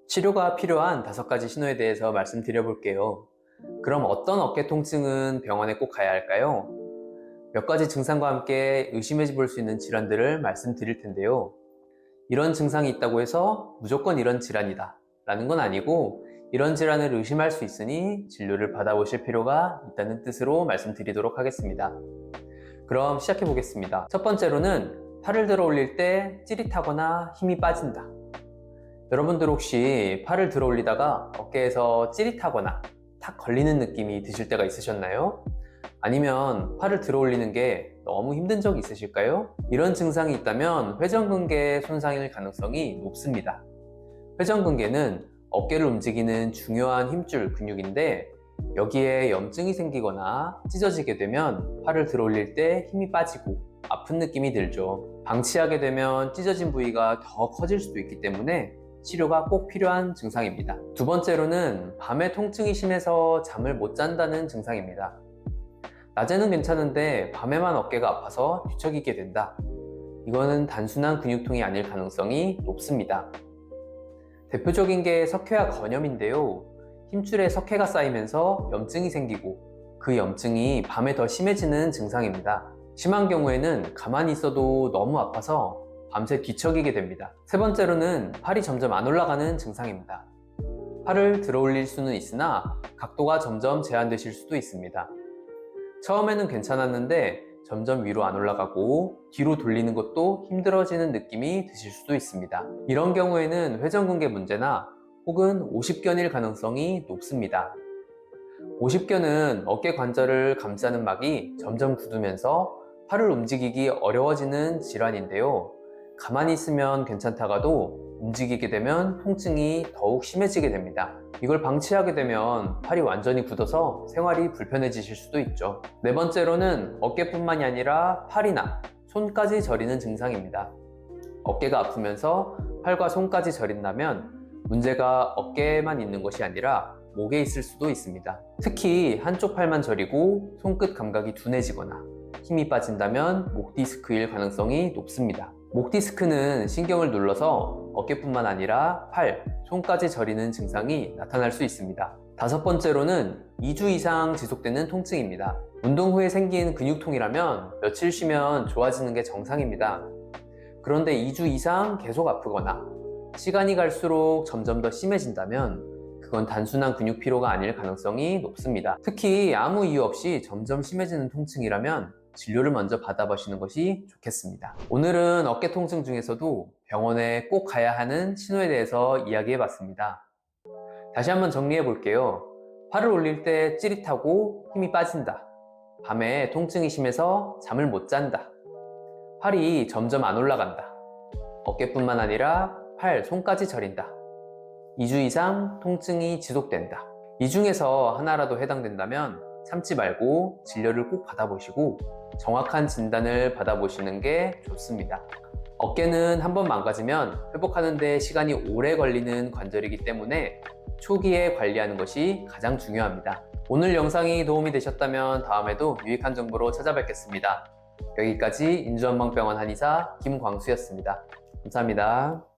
치료가 필요한 5가지 신호에 대해서 말씀드려 볼게요. 그럼 어떤 어깨 통증은 병원에 꼭 가야 할까요? 몇 가지 증상과 함께 의심해 볼 수 있는 질환들을 말씀드릴 텐데요. 이런 증상이 있다고 해서 무조건 이런 질환이다 라는 건 아니고, 이런 질환을 의심할 수 있으니 진료를 받아보실 필요가 있다는 뜻으로 말씀드리도록 하겠습니다. 그럼 시작해 보겠습니다. 첫 번째로는 팔을 들어 올릴 때 찌릿하거나 힘이 빠진다. 여러분들 혹시 팔을 들어 올리다가 어깨에서 찌릿하거나 탁 걸리는 느낌이 드실 때가 있으셨나요? 아니면 팔을 들어 올리는 게 너무 힘든 적이 있으실까요? 이런 증상이 있다면 회전근개 손상일 가능성이 높습니다. 회전근개는 어깨를 움직이는 중요한 힘줄 근육인데, 여기에 염증이 생기거나 찢어지게 되면 팔을 들어 올릴 때 힘이 빠지고 아픈 느낌이 들죠. 방치하게 되면 찢어진 부위가 더 커질 수도 있기 때문에 치료가 꼭 필요한 증상입니다. 두 번째로는 밤에 통증이 심해서 잠을 못 잔다는 증상입니다. 낮에는 괜찮은데 밤에만 어깨가 아파서 뒤척이게 된다. 이거는 단순한 근육통이 아닐 가능성이 높습니다. 대표적인 게 석회화 건염인데요. 힘줄에 석회가 쌓이면서 염증이 생기고, 그 염증이 밤에 더 심해지는 증상입니다. 심한 경우에는 가만히 있어도 너무 아파서 밤새 뒤척이게 됩니다. 세 번째로는 팔이 점점 안 올라가는 증상입니다. 팔을 들어 올릴 수는 있으나 각도가 점점 제한되실 수도 있습니다. 처음에는 괜찮았는데 점점 위로 안 올라가고 뒤로 돌리는 것도 힘들어지는 느낌이 드실 수도 있습니다. 이런 경우에는 회전근개 문제나 혹은 오십견일 가능성이 높습니다. 오십견은 어깨 관절을 감싸는 막이 점점 굳으면서 팔을 움직이기 어려워지는 질환인데요. 가만히 있으면 괜찮다가도 움직이게 되면 통증이 더욱 심해지게 됩니다. 이걸 방치하게 되면 팔이 완전히 굳어서 생활이 불편해지실 수도 있죠. 네 번째로는 어깨뿐만이 아니라 팔이나 손까지 저리는 증상입니다. 어깨가 아프면서 팔과 손까지 저린다면 문제가 어깨에만 있는 것이 아니라 목에 있을 수도 있습니다. 특히 한쪽 팔만 저리고 손끝 감각이 둔해지거나 힘이 빠진다면 목 디스크일 가능성이 높습니다. 목 디스크는 신경을 눌러서 어깨뿐만 아니라 팔, 손까지 저리는 증상이 나타날 수 있습니다. 다섯 번째로는 2주 이상 지속되는 통증입니다. 운동 후에 생긴 근육통이라면 며칠 쉬면 좋아지는 게 정상입니다. 그런데 2주 이상 계속 아프거나 시간이 갈수록 점점 더 심해진다면 그건 단순한 근육 피로가 아닐 가능성이 높습니다. 특히 아무 이유 없이 점점 심해지는 통증이라면 진료를 먼저 받아보시는 것이 좋겠습니다. 오늘은 어깨 통증 중에서도 병원에 꼭 가야 하는 신호에 대해서 이야기해 봤습니다. 다시 한번 정리해 볼게요. 팔을 올릴 때 찌릿하고 힘이 빠진다. 밤에 통증이 심해서 잠을 못 잔다. 팔이 점점 안 올라간다. 어깨뿐만 아니라 팔, 손까지 저린다. 2주 이상 통증이 지속된다. 이 중에서 하나라도 해당된다면 참지 말고 진료를 꼭 받아보시고 정확한 진단을 받아보시는 게 좋습니다. 어깨는 한번 망가지면 회복하는 데 시간이 오래 걸리는 관절이기 때문에 초기에 관리하는 것이 가장 중요합니다. 오늘 영상이 도움이 되셨다면 다음에도 유익한 정보로 찾아뵙겠습니다. 여기까지 인주한방병원 한의사 김광수였습니다. 감사합니다.